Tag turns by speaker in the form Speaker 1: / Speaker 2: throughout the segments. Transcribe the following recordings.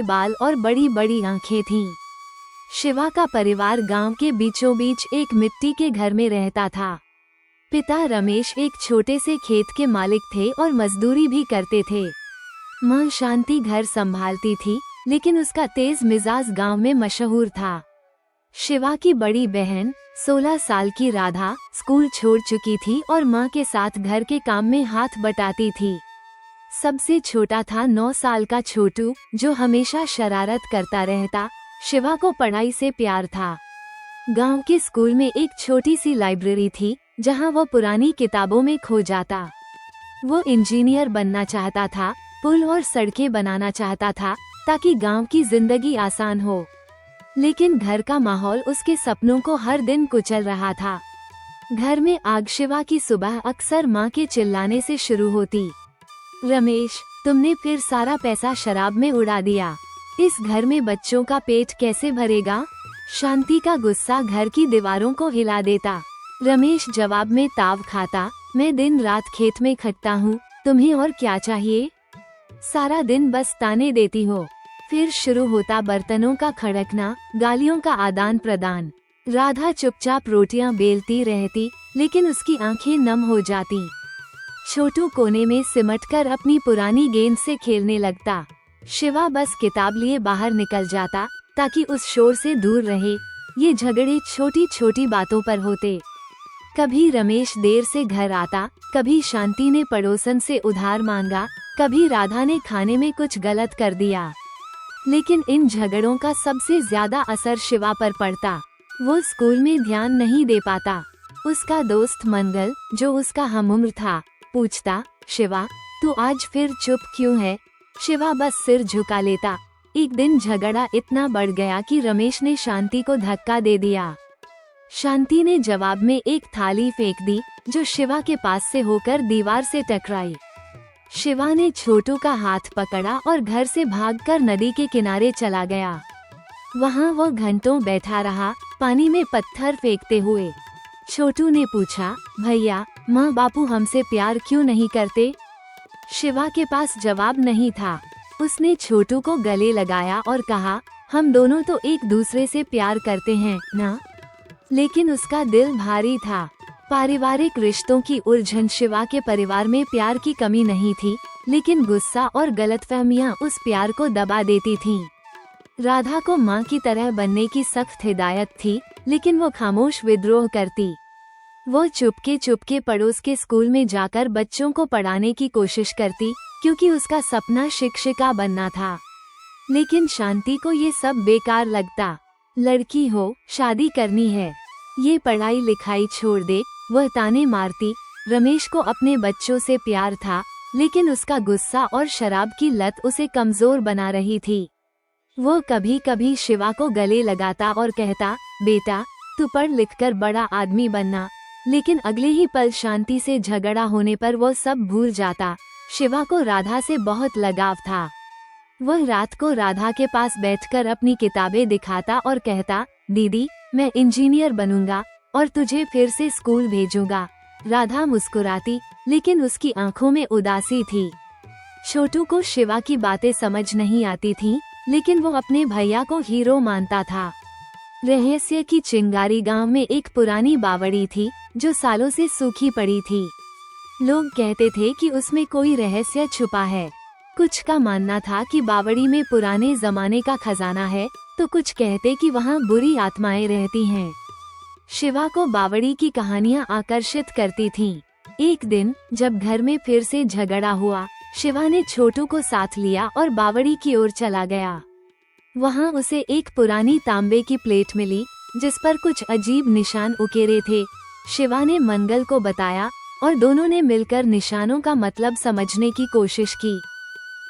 Speaker 1: बाल और बड़ी बड़ी आंखें थीं। शिवा का परिवार गांव के बीचों बीच एक मिट्टी के घर में रहता था। पिता रमेश एक छोटे से खेत के मालिक थे और मजदूरी भी करते थे। मां शांति घर संभालती थी, लेकिन उसका तेज मिजाज गांव में मशहूर था। शिवा की बड़ी बहन 16 साल की राधा स्कूल छोड़ चुकी थी और मां के साथ घर के काम में हाथ बटाती थी। सबसे छोटा था 9 साल का छोटू, जो हमेशा शरारत करता रहता। शिवा को पढ़ाई से प्यार था। गांव के स्कूल में एक छोटी सी लाइब्रेरी थी, जहां वो पुरानी किताबों में खो जाता। वो इंजीनियर बनना चाहता था, पुल और सड़कें बनाना चाहता था, ताकि गांव की जिंदगी आसान हो। लेकिन घर का माहौल उसके सपनों को हर दिन कुचल रहा था। घर में आग शिवा की सुबह अक्सर मां के चिल्लाने से शुरू होती। रमेश, तुमने फिर सारा पैसा शराब में उड़ा दिया। इस घर में बच्चों का पेट कैसे भरेगा? शांति का गुस्सा घर की दीवारों को हिला देता। रमेश जवाब में ताव खाता, मैं दिन रात खेत में खटता हूँ, तुम्हें और क्या चाहिए? सारा दिन बस ताने देती हो। फिर शुरू होता बर्तनों का खड़कना, गालियों का आदान प्रदान। राधा चुपचाप रोटियां बेलती रहती, लेकिन उसकी आंखें नम हो जाती। छोटू कोने में सिमटकर अपनी पुरानी गेंद से खेलने लगता। शिवा बस किताब लिए बाहर निकल जाता, ताकि उस शोर से दूर रहे। ये झगड़े छोटी छोटी बातों पर होते। कभी रमेश देर से घर आता, कभी शांति ने पड़ोसन से उधार मांगा, कभी राधा ने खाने में कुछ गलत कर दिया। लेकिन इन झगड़ों का सबसे ज्यादा असर शिवा पर पड़ता। वो स्कूल में ध्यान नहीं दे पाता। उसका दोस्त मंगल, जो उसका हमउम्र था, पूछता, शिवा, तू आज फिर चुप क्यों है? शिवा बस सिर झुका लेता। एक दिन झगड़ा इतना बढ़ गया कि रमेश ने शांति को धक्का दे दिया। शांति ने जवाब में एक थाली फेंक दी, जो शिवा के पास से होकर दीवार से टकराई। शिवा ने छोटू का हाथ पकड़ा और घर से भागकर नदी के किनारे चला गया। वहाँ वो घंटों बैठा रहा, पानी में पत्थर फेंकते हुए। छोटू ने पूछा, भैया, माँ बापू हमसे प्यार क्यों नहीं करते? शिवा के पास जवाब नहीं था। उसने छोटू को गले लगाया और कहा, हम दोनों तो एक दूसरे से प्यार करते हैं ना? लेकिन उसका दिल भारी था। पारिवारिक रिश्तों की उलझन। शिवा के परिवार में प्यार की कमी नहीं थी, लेकिन गुस्सा और गलतफहमियां उस प्यार को दबा देती थीं। राधा को माँ की तरह बनने की सख्त हिदायत थी, लेकिन वो खामोश विद्रोह करती। वो चुपके चुपके पड़ोस के स्कूल में जाकर बच्चों को पढ़ाने की कोशिश करती, क्योंकि उसका सपना शिक्षिका बनना था। लेकिन शांति को ये सब बेकार लगता। लड़की हो, शादी करनी है, ये पढ़ाई लिखाई छोड़ दे, वह ताने मारती। रमेश को अपने बच्चों से प्यार था, लेकिन उसका गुस्सा और शराब की लत उसे कमजोर बना रही थी। वो कभी कभी शिवा को गले लगाता और कहता, बेटा, तू पढ़ लिख कर बड़ा आदमी बनना। लेकिन अगले ही पल शांति से झगड़ा होने पर वो सब भूल जाता। शिवा को राधा से बहुत लगाव था। वह रात को राधा के पास बैठकर अपनी किताबें दिखाता और कहता, दीदी, मैं इंजीनियर बनूंगा और तुझे फिर से स्कूल भेजूंगा। राधा मुस्कुराती, लेकिन उसकी आंखों में उदासी थी। छोटू को शिवा की बातें समझ नहीं आती थीं, लेकिन वो अपने भैया को हीरो मानता था। रहस्य की चिंगारी गांव में एक पुरानी बावड़ी थी, जो सालों से सूखी पड़ी थी। लोग कहते थे कि उसमें कोई रहस्य छुपा है। कुछ का मानना था कि बावड़ी में पुराने जमाने का खजाना है, तो कुछ कहते कि वहाँ बुरी आत्माएं रहती हैं। शिवा को बावड़ी की कहानियाँ आकर्षित करती थीं। एक दिन जब घर में फिर से झगड़ा हुआ, शिवा ने छोटू को साथ लिया और बावड़ी की ओर चला गया। वहाँ उसे एक पुरानी तांबे की प्लेट मिली, जिस पर कुछ अजीब निशान उकेरे थे। शिवा ने मंगल को बताया और दोनों ने मिलकर निशानों का मतलब समझने की कोशिश की।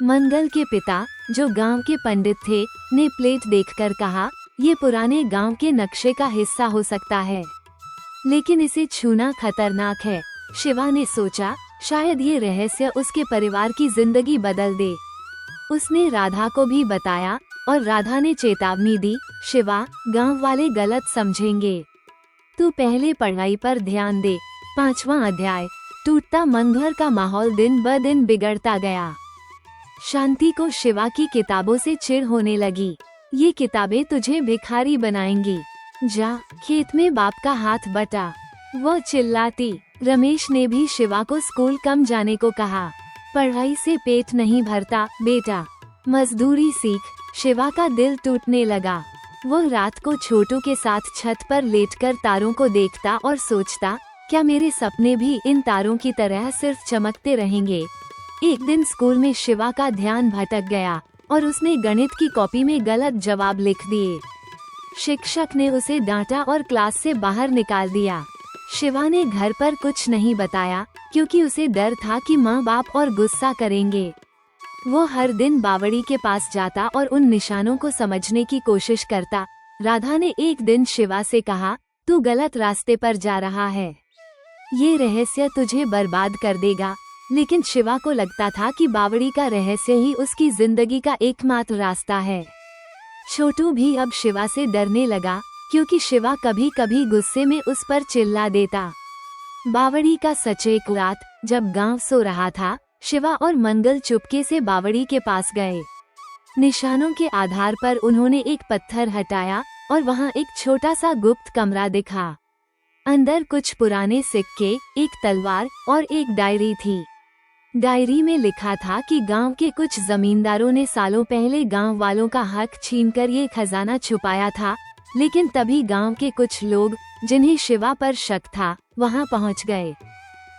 Speaker 1: मंगल के पिता, जो गांव के पंडित थे, ने प्लेट देखकर कहा, ये पुराने गांव के नक्शे का हिस्सा हो सकता है, लेकिन इसे छूना खतरनाक है। शिवा ने सोचा, शायद ये रहस्य उसके परिवार की जिंदगी बदल दे। उसने राधा को भी बताया और राधा ने चेतावनी दी, शिवा, गांव वाले गलत समझेंगे, तू पहले पढ़ाई पर ध्यान दे। 5वां अध्याय। टूटता मन। घर का माहौल दिन ब दिन बिगड़ता गया। शांति को शिवा की किताबों से चिढ़ होने लगी। ये किताबें तुझे भिखारी बनाएंगी, जा खेत में बाप का हाथ बटा, वो चिल्लाती। रमेश ने भी शिवा को स्कूल कम जाने को कहा। पढ़ाई से पेट नहीं भरता बेटा, मजदूरी सीख। शिवा का दिल टूटने लगा। वो रात को छोटू के साथ छत पर लेटकर तारों को देखता और सोचता, क्या मेरे सपने भी इन तारों की तरह सिर्फ चमकते रहेंगे। एक दिन स्कूल में शिवा का ध्यान भटक गया और उसने गणित की कॉपी में गलत जवाब लिख दिए। शिक्षक ने उसे डांटा और क्लास से बाहर निकाल दिया। शिवा ने घर पर कुछ नहीं बताया क्योंकि उसे डर था कि माँ बाप और गुस्सा करेंगे। वो हर दिन बावड़ी के पास जाता और उन निशानों को समझने की कोशिश करता। राधा ने एक दिन शिवा से कहा, तू गलत रास्ते पर जा रहा है, ये रहस्य तुझे बर्बाद कर देगा। लेकिन शिवा को लगता था कि बावड़ी का रहस्य ही उसकी जिंदगी का एकमात्र रास्ता है। छोटू भी अब शिवा से डरने लगा क्योंकि शिवा कभी कभी गुस्से में उस पर चिल्ला देता। बावड़ी का सच, एक रात जब गांव सो रहा था, शिवा और मंगल चुपके से बावड़ी के पास गए। निशानों के आधार पर उन्होंने एक पत्थर हटाया और वहां एक छोटा सा गुप्त कमरा दिखा। अंदर कुछ पुराने सिक्के, एक तलवार और एक डायरी थी। डायरी में लिखा था कि गांव के कुछ जमींदारों ने सालों पहले गांव वालों का हक छीनकर ये खजाना छुपाया था, लेकिन तभी गांव के कुछ लोग, जिन्हें शिवा पर शक था, वहां पहुंच गए।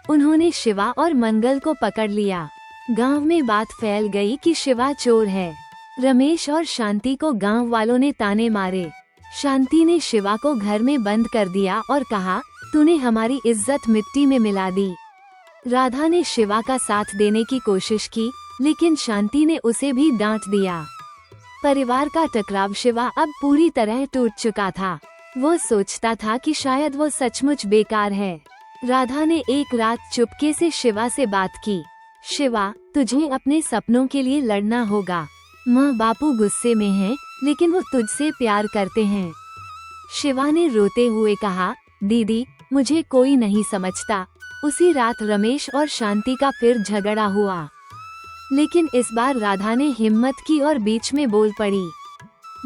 Speaker 1: उन्होंने शिवा और मंगल को पकड़ लिया। गांव में बात फैल गई कि शिवा चोर है। रमेश और शांति को गांव वालों ने ताने मारे। शांति ने शिवा को घर में बंद कर दिया और कहा, तूने हमारी इज्जत मिट्टी में मिला दी। राधा ने शिवा का साथ देने की कोशिश की, लेकिन शांति ने उसे भी डांट दिया। परिवार का टकराव शिवा अब पूरी तरह टूट चुका था। वो सोचता था कि शायद वो सचमुच बेकार है। राधा ने एक रात चुपके से शिवा से बात की। शिवा, तुझे अपने सपनों के लिए लड़ना होगा। माँ बापू गुस्से में हैं, लेकिन वो तुझसे प्यार करते हैं। शिवा ने रोते हुए कहा, दीदी, मुझे कोई नहीं समझता। उसी रात रमेश और शांति का फिर झगड़ा हुआ, लेकिन इस बार राधा ने हिम्मत की और बीच में बोल पड़ी,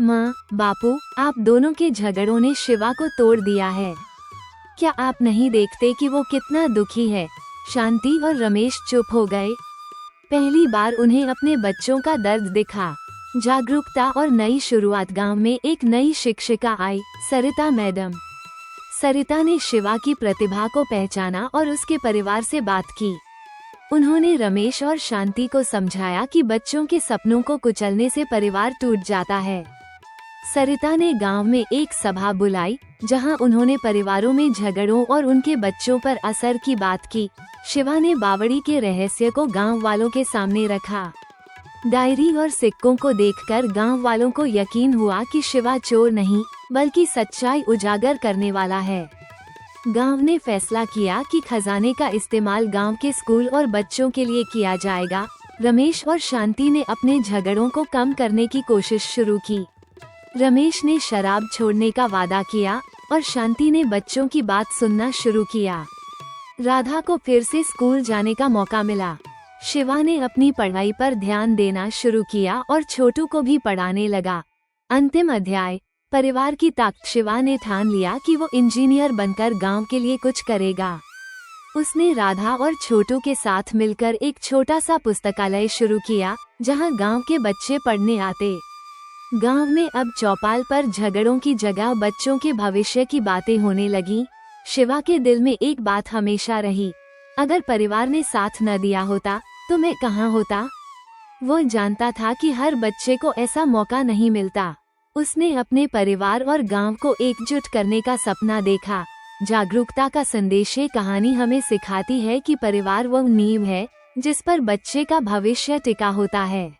Speaker 1: माँ बापू, आप दोनों के झगड़ों ने शिवा को तोड़ दिया है। क्या आप नहीं देखते कि वो कितना दुखी है। शांति और रमेश चुप हो गए। पहली बार उन्हें अपने बच्चों का दर्द दिखा। जागरूकता और नई शुरुआत। गांव में एक नई शिक्षिका आई, सरिता मैडम। सरिता ने शिवा की प्रतिभा को पहचाना और उसके परिवार से बात की। उन्होंने रमेश और शांति को समझाया कि बच्चों के सपनों को कुचलने से परिवार टूट जाता है। सरिता ने गांव में एक सभा बुलाई, जहां उन्होंने परिवारों में झगड़ों और उनके बच्चों पर असर की बात की। शिवा ने बावड़ी के रहस्य को गांव वालों के सामने रखा। डायरी और सिक्कों को देखकर गांव वालों को यकीन हुआ कि शिवा चोर नहीं, बल्कि सच्चाई उजागर करने वाला है। गांव ने फैसला किया कि खजाने का इस्तेमाल गांव के स्कूल और बच्चों के लिए किया जाएगा। रमेश और शांति ने अपने झगड़ों को कम करने की कोशिश शुरू की। रमेश ने शराब छोड़ने का वादा किया और शांति ने बच्चों की बात सुनना शुरू किया। राधा को फिर से स्कूल जाने का मौका मिला। शिवा ने अपनी पढ़ाई पर ध्यान देना शुरू किया और छोटू को भी पढ़ाने लगा। अंतिम अध्याय, परिवार की ताकत। शिवा ने ठान लिया कि वो इंजीनियर बनकर गांव के लिए कुछ करेगा। उसने राधा और छोटू के साथ मिलकर एक छोटा सा पुस्तकालय शुरू किया, जहां गांव के बच्चे पढ़ने आते। गांव में अब चौपाल पर झगड़ों की जगह बच्चों के भविष्य की बातें होने लगी। शिवा के दिल में एक बात हमेशा रही, अगर परिवार ने साथ न दिया होता तो मैं कहाँ होता। वो जानता था कि हर बच्चे को ऐसा मौका नहीं मिलता। उसने अपने परिवार और गांव को एकजुट करने का सपना देखा। जागरूकता का संदेश। ये कहानी हमें सिखाती है कि परिवार वह नींव है जिस पर बच्चे का भविष्य टिका होता है।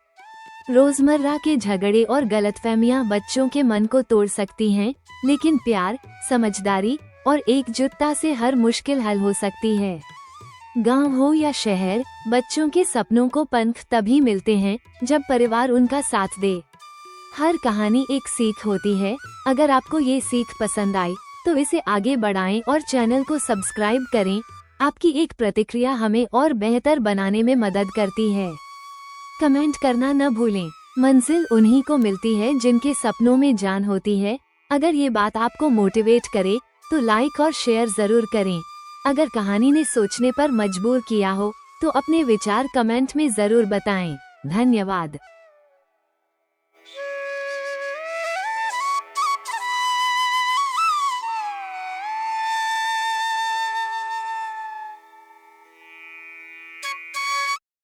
Speaker 1: रोजमर्रा के झगड़े और गलतफहमियां बच्चों के मन को तोड़ सकती हैं, लेकिन प्यार, समझदारी और एकजुटता से हर मुश्किल हल हो सकती है। गांव हो या शहर, बच्चों के सपनों को पंख तभी मिलते हैं जब परिवार उनका साथ दे। हर कहानी एक सीख होती है। अगर आपको ये सीख पसंद आई तो इसे आगे बढ़ाएं और चैनल को सब्सक्राइब करें। आपकी एक प्रतिक्रिया हमें और बेहतर बनाने में मदद करती है। कमेंट करना न भूलें। मंजिल उन्हीं को मिलती है जिनके सपनों में जान होती है। अगर ये बात आपको मोटिवेट करे तो लाइक और शेयर जरूर करें। अगर कहानी ने सोचने पर मजबूर किया हो तो अपने विचार कमेंट में जरूर बताएं। धन्यवाद।